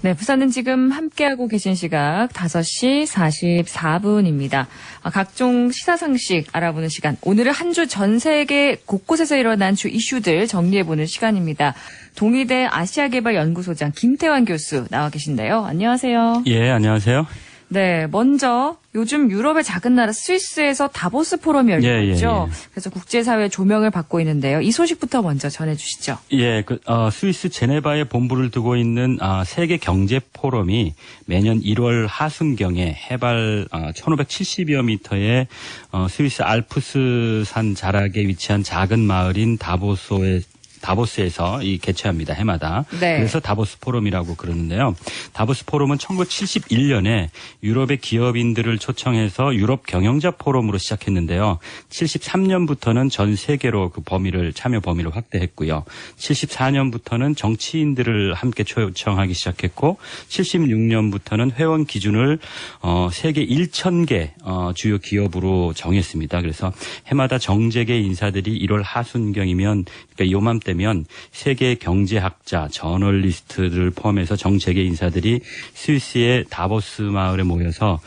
네, 부산은 지금 함께하고 계신 시각 5시 44분입니다. 각종 시사상식 알아보는 시간. 오늘은 한 주 전 세계 곳곳에서 일어난 주 이슈들 정리해보는 시간입니다. 동의대 아시아개발연구소장 김태환 교수 나와 계신데요. 안녕하세요. 예, 안녕하세요. 네, 먼저 요즘 유럽의 작은 나라 스위스에서 다보스 포럼이 열리고 있죠. 그래서 국제사회 조명을 받고 있는데요. 이 소식부터 먼저 전해주시죠. 예, 스위스 제네바에 본부를 두고 있는 세계 경제 포럼이 매년 1월 하순경에 해발 1570여 미터의 스위스 알프스산 자락에 위치한 작은 마을인 다보스에서 개최합니다. 해마다. 네. 그래서 다보스 포럼이라고 그러는데요. 다보스 포럼은 1971년에 유럽의 기업인들을 초청해서 유럽 경영자 포럼으로 시작했는데요. 73년부터는 전 세계로 참여 범위를 확대했고요. 74년부터는 정치인들을 함께 초청하기 시작했고 76년부터는 회원 기준을 세계 1,000개 주요 기업으로 정했습니다. 그래서 해마다 정재계 인사들이 1월 하순경이면 그러니까 요맘때면 세계 경제학자, 저널리스트를 포함해서 정재계 인사들이 스위스의 다보스 마을에 모여서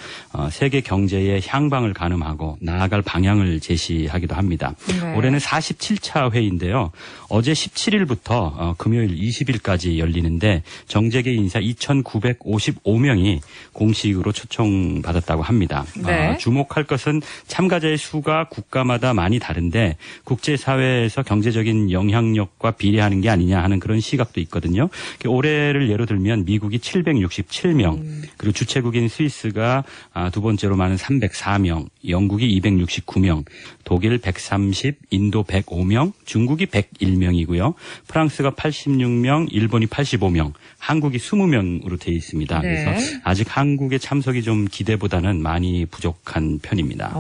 세계 경제의 향방을 가늠하고 나아갈 방향을 제시하기도 합니다. 네. 올해는 47차 회의인데요. 어제 17일부터 금요일 20일까지 열리는데 정재계 인사 2,955명이 공식으로 초청받았다고 합니다. 네. 주목할 것은 참가자의 수가 국가마다 많이 다른데 국제사회에서 경제적인 영향력과 비례하는 게 아니냐 하는 그런 시각도 있거든요. 올해를 예로 들면 미국이 767명, 그리고 주최국인 스위스가 두 번째로 많은 304명, 영국이 269명, 독일 130, 인도 105명, 중국이 101명이고요. 프랑스가 86명, 일본이 85명, 한국이 20명으로 되어 있습니다. 네. 그래서 아직 한국의 참석이 좀 기대보다는 많이 부족한 편입니다.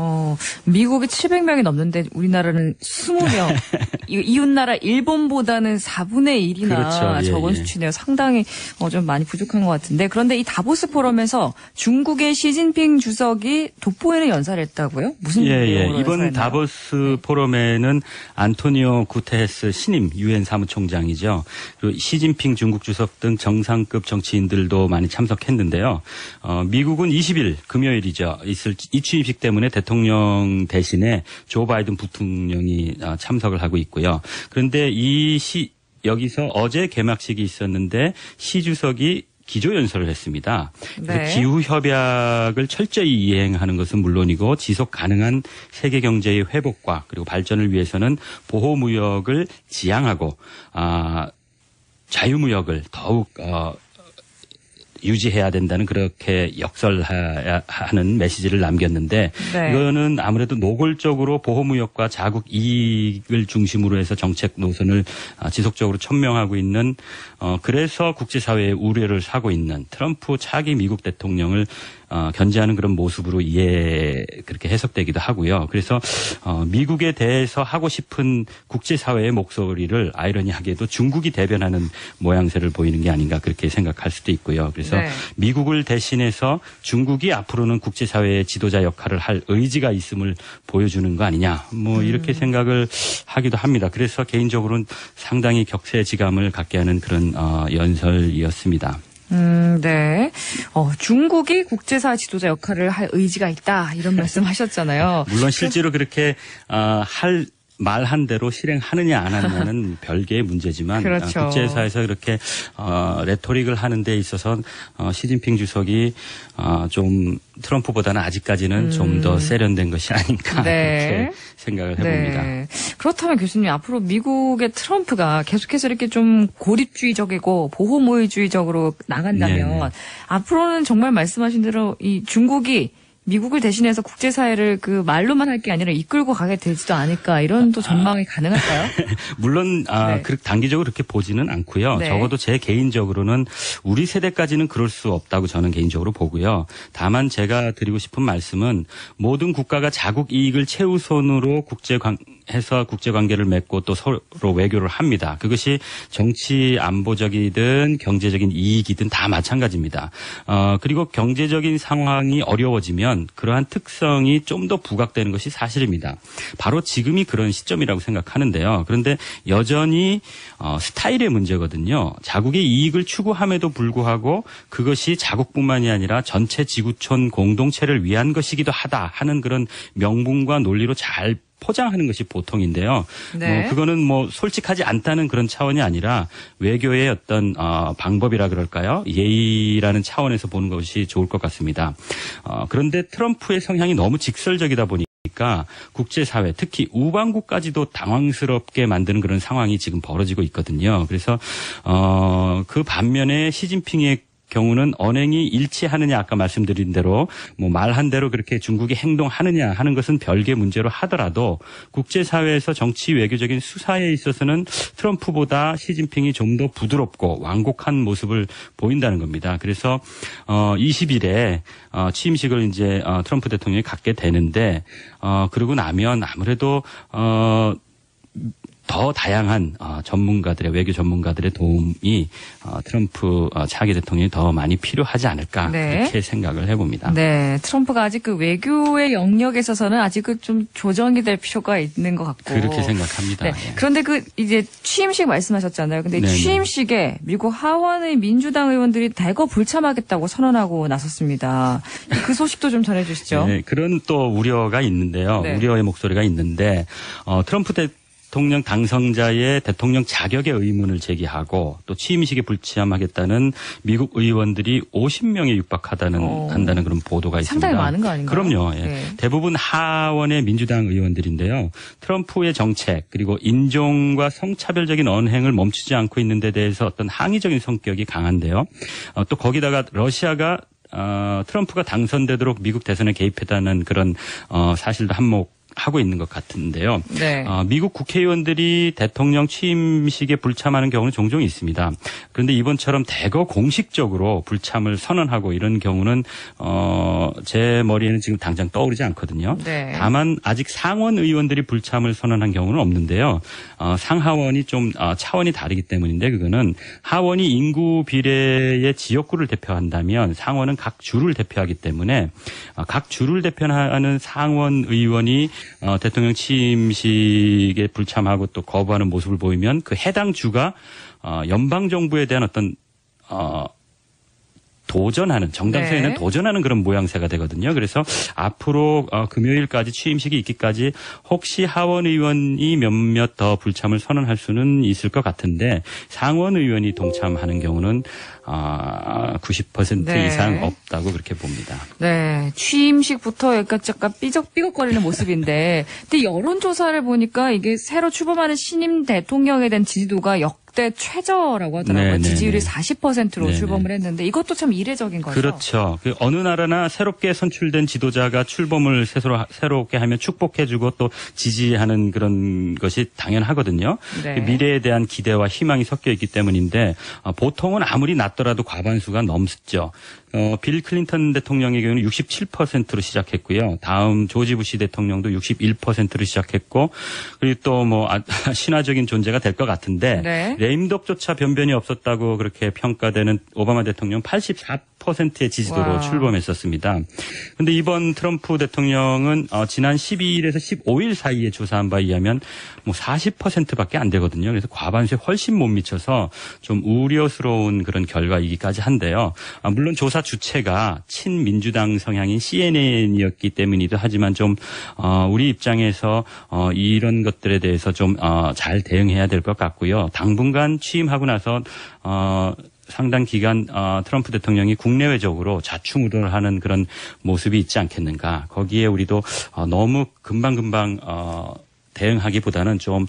미국이 700명이 넘는데 우리나라는 20명. 이웃나라 일본보다는 4분의 1이나 그렇죠. 적은 수치네요. 상당히 좀 많이 부족한 것 같은데. 그런데 이 다보스 포럼에서 중국의 시진핑 주석이 돋보이는 연설을 했다고요? 무슨 내용으로 이번 연설했나요? 다보스 포럼에는 안토니오 구테레스 신임 유엔 사무총장이죠. 그리고 시진핑 중국 주석 등 정상급 정치인들도 많이 참석했는데요. 미국은 20일 금요일이죠. 있을 이 취임식 때문에 대통령 대신에 조 바이든 부통령이 참석을 하고 있고요. 그런데 여기서 어제 개막식이 있었는데 시 주석이 기조연설을 했습니다. 네. 기후협약을 철저히 이행하는 것은 물론이고 지속 가능한 세계 경제의 회복과 그리고 발전을 위해서는 보호무역을 지향하고 자유무역을 더욱 유지해야 된다는 그렇게 역설하는 메시지를 남겼는데 네. 이거는 아무래도 노골적으로 보호무역과 자국 이익을 중심으로 해서 정책 노선을 지속적으로 천명하고 있는 그래서 국제사회의 우려를 사고 있는 트럼프 차기 미국 대통령을 견제하는 그런 모습으로 그렇게 해석되기도 하고요. 그래서 미국에 대해서 하고 싶은 국제사회의 목소리를 아이러니하게도 중국이 대변하는 모양새를 보이는 게 아닌가 그렇게 생각할 수도 있고요. 그래서 네. 미국을 대신해서 중국이 앞으로는 국제사회의 지도자 역할을 할 의지가 있음을 보여주는 거 아니냐. 이렇게 생각을 하기도 합니다. 그래서 개인적으로는 상당히 격세지감을 갖게 하는 그런 연설이었습니다. 네. 중국이 국제사회 지도자 역할을 할 의지가 있다. 이런 말씀하셨잖아요. 물론 실제로 그렇게 말한 대로 실행하느냐 안 하느냐는 별개의 문제지만 그렇죠. 국제사회에서 그렇게 레토릭을 하는 데 있어서 시진핑 주석이 좀 트럼프보다는 아직까지는 좀 더 세련된 것이 아닌가 그렇게 생각을 해봅니다. 네. 그렇다면 교수님 앞으로 미국의 트럼프가 계속해서 이렇게 좀 고립주의적이고 보호무의주의적으로 나간다면 앞으로는 정말 말씀하신 대로 이 중국이 미국을 대신해서 국제사회를 말로만 할 게 아니라 이끌고 가게 되지도 않을까 이런 또 전망이 가능할까요? 물론 단기적으로 그렇게 보지는 않고요. 네. 적어도 제 개인적으로는 우리 세대까지는 그럴 수 없다고 저는 개인적으로 보고요. 다만 제가 드리고 싶은 말씀은 모든 국가가 자국 이익을 최우선으로 해서 국제관계를 맺고 또 서로 외교를 합니다. 그것이 정치 안보적이든 경제적인 이익이든 다 마찬가지입니다. 그리고 경제적인 상황이 어려워지면 되면 그러한 특성이 좀 더 부각되는 것이 사실입니다. 바로 지금이 그런 시점이라고 생각하는데요. 그런데 여전히 스타일의 문제거든요. 자국의 이익을 추구함에도 불구하고 그것이 자국뿐만이 아니라 전체 지구촌 공동체를 위한 것이기도 하다 하는 그런 명분과 논리로 잘 포장하는 것이 보통인데요. 네. 그거는 솔직하지 않다는 그런 차원이 아니라 외교의 어떤 방법이라 그럴까요? 예의라는 차원에서 보는 것이 좋을 것 같습니다. 그런데 트럼프의 성향이 너무 직설적이다 보니까 국제사회, 특히 우방국까지도 당황스럽게 만드는 그런 상황이 지금 벌어지고 있거든요. 그래서 그 반면에 시진핑의 경우는 언행이 일치하느냐 아까 말씀드린 대로 말한 대로 그렇게 중국이 행동하느냐 하는 것은 별개 문제로 하더라도 국제사회에서 정치 외교적인 수사에 있어서는 트럼프보다 시진핑이 좀 더 부드럽고 완곡한 모습을 보인다는 겁니다. 그래서 20일에 취임식을 이제 트럼프 대통령이 갖게 되는데 그러고 나면 아무래도 더 다양한 전문가들의 외교 전문가들의 도움이 트럼프 차기 대통령이 더 많이 필요하지 않을까 그렇게 생각을 해봅니다. 네, 트럼프가 아직 그 외교의 영역에 있어서는 아직 좀 조정이 될 필요가 있는 것 같고 그렇게 생각합니다. 네. 그런데 이제 취임식 말씀하셨잖아요. 근데 네네. 취임식에 미국 하원의 민주당 의원들이 대거 불참하겠다고 선언하고 나섰습니다. 그 소식도 좀 전해주시죠. 네, 그런 또 우려가 있는데요. 네. 우려의 목소리가 있는데 트럼프 대통령 당선자의 대통령 자격의 의문을 제기하고 또 취임식에 불참하겠다는 미국 의원들이 50명에 한다는 그런 보도가 있습니다. 상당히 많은 거 아닌가요? 그럼요. 예. 네. 대부분 하원의 민주당 의원들인데요. 트럼프의 정책 그리고 인종과 성차별적인 언행을 멈추지 않고 있는 데 대해서 어떤 항의적인 성격이 강한데요. 또 거기다가 러시아가 트럼프가 당선되도록 미국 대선에 개입했다는 그런 사실도 한몫하고 있는 것 같은데요. 네. 미국 국회의원들이 대통령 취임식에 불참하는 경우는 종종 있습니다. 그런데 이번처럼 대거 공식적으로 불참을 선언하고 이런 경우는 제 머리에는 지금 당장 떠오르지 않거든요. 네. 다만 아직 상원 의원들이 불참을 선언한 경우는 없는데요. 상하원이 좀 차원이 다르기 때문인데 그거는 하원이 인구 비례의 지역구를 대표한다면 상원은 각 주를 대표하기 때문에 각 주를 대표하는 상원 의원이 대통령 취임식에 불참하고 또 거부하는 모습을 보이면 그 해당 주가 연방 정부에 대한 어떤 도전하는 정당성에는 네. 도전하는 그런 모양새가 되거든요. 그래서 앞으로 금요일까지 취임식이 있기까지 혹시 하원 의원이 몇몇 더 불참을 선언할 수는 있을 것 같은데 상원 의원이 동참하는 경우는 90% 네. 이상 없다고 그렇게 봅니다. 네, 취임식부터 약간 삐걱삐걱거리는 모습인데, 근데 여론조사를 보니까 이게 새로 출범하는 신임 대통령에 대한 지지도가 역대 최저라고 하더라고요. 네네네. 지지율이 40%로 네네. 출범을 했는데 이것도 참 이례적인 거죠. 그렇죠. 어느 나라나 새롭게 선출된 지도자가 출범을 새롭게 하면 축복해주고 또 지지하는 그런 것이 당연하거든요. 네. 미래에 대한 기대와 희망이 섞여 있기 때문인데 보통은 아무리 낮더라도 과반수가 넘죠. 빌 클린턴 대통령의 경우는 67%로 시작했고요. 다음 조지 부시 대통령도 61%로 시작했고, 그리고 또 신화적인 존재가 될 것 같은데, 네. 레임덕조차 변변이 없었다고 그렇게 평가되는 오바마 대통령 84%의 지지도로 와. 출범했었습니다. 그런데 이번 트럼프 대통령은 지난 12일에서 15일 사이에 조사한 바에 의하면 40%밖에 안 되거든요. 그래서 과반수에 훨씬 못 미쳐서 좀 우려스러운 그런 결과이기까지 한데요. 물론 조사 주체가 친민주당 성향인 CNN이었기 때문이기도 하지만 좀 우리 입장에서 이런 것들에 대해서 좀 잘 대응해야 될 것 같고요. 당분간 취임하고 나서 상당 기간 트럼프 대통령이 국내외적으로 좌충우돌하는 그런 모습이 있지 않겠는가. 거기에 우리도 너무 금방금방 대응하기보다는 좀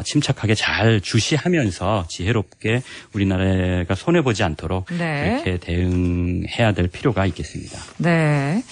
침착하게 잘 주시하면서 지혜롭게 우리나라가 손해보지 않도록 네. 그렇게 대응해야 될 필요가 있겠습니다. 네.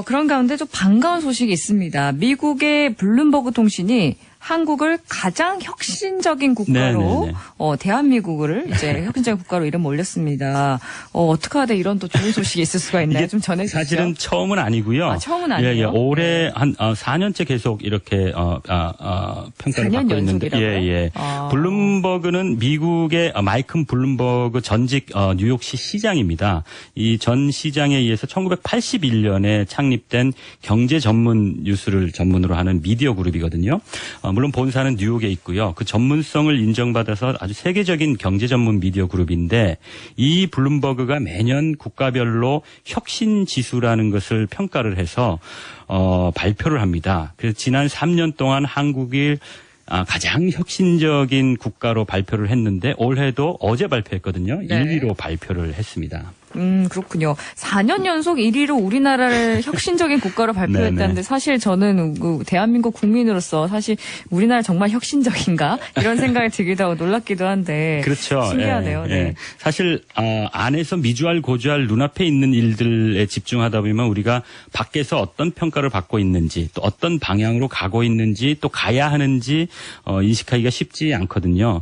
그런 가운데 좀 반가운 소식이 있습니다. 미국의 블룸버그 통신이 한국을 가장 혁신적인 국가로 대한민국을 이제 혁신적인 국가로 이름 올렸습니다. 어떻게 하다 이런 또 좋은 소식이 있을 수가 있나요? 좀 전해주시죠. 사실은 처음은 아니고요. 처음은 아니에요? 올해 한 4년째 계속 이렇게 평가를 4년 받고 있는데, 연속이라고요? 블룸버그는 미국의 마이클 블룸버그 전직 뉴욕시 시장입니다. 이 전 시장에 의해서 1981년에 창립된 경제 전문 뉴스를 전문으로 하는 미디어 그룹이거든요. 물론 본사는 뉴욕에 있고요. 그 전문성을 인정받아서 아주 세계적인 경제 전문 미디어 그룹인데 이 블룸버그가 매년 국가별로 혁신 지수라는 것을 평가를 해서 발표를 합니다. 그래서 지난 3년 동안 한국이 가장 혁신적인 국가로 발표를 했는데 올해도 어제 발표했거든요. 네. 1위로 발표를 했습니다. 그렇군요. 4년 연속 1위로 우리나라를 혁신적인 국가로 발표했다는데 사실 저는 대한민국 국민으로서 사실 우리나라 정말 혁신적인가? 이런 생각이 들기도 하고 놀랍기도 한데. 그렇죠. 신기하네요. 예, 네. 예. 사실 안에서 미주알 고주알 눈앞에 있는 일들에 집중하다 보면 우리가 밖에서 어떤 평가를 받고 있는지 또 어떤 방향으로 가고 있는지 또 가야 하는지 인식하기가 쉽지 않거든요.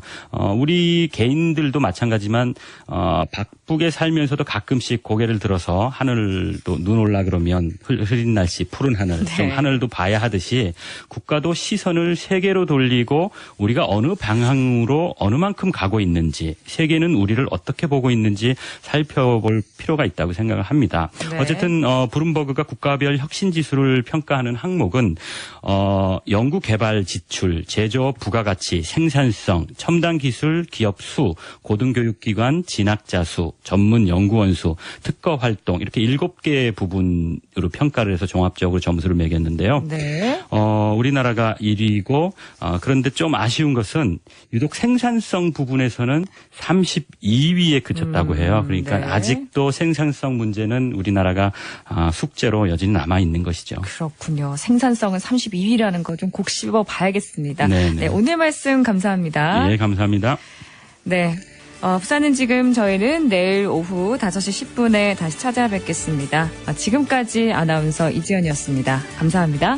우리 개인들도 마찬가지지만 바쁘게 살면서도 가끔씩 고개를 들어서 하늘도 눈 올라 그러면 흐린 날씨 푸른 하늘 좀 하늘도 봐야 하듯이 국가도 시선을 세계로 돌리고 우리가 어느 방향으로 어느 만큼 가고 있는지 세계는 우리를 어떻게 보고 있는지 살펴볼 필요가 있다고 생각을 합니다. 네. 어쨌든 블룸버그가 국가별 혁신 지수를 평가하는 항목은 연구 개발 지출, 제조업 부가가치, 생산성, 첨단 기술, 기업 수, 고등교육기관 진학자 수, 전문 연구원 수, 특허 활동 이렇게 7개 부분으로 평가를 해서 종합적으로 점수를 매겼는데요. 네. 우리나라가 1위고 그런데 좀 아쉬운 것은 유독 생산성 부분에서는 32위에 그쳤다고 해요. 그러니까 네. 아직도 생산성 문제는 우리나라가 숙제로 여전히 남아 있는 것이죠. 그렇군요. 생산성은 32위라는 거 좀 꼭 씹어 봐야겠습니다. 네네. 네, 오늘 말씀 감사합니다. 예, 감사합니다. 네. 부산은 지금 저희는 내일 오후 5시 10분에 다시 찾아뵙겠습니다. 지금까지 아나운서 이지연이었습니다. 감사합니다.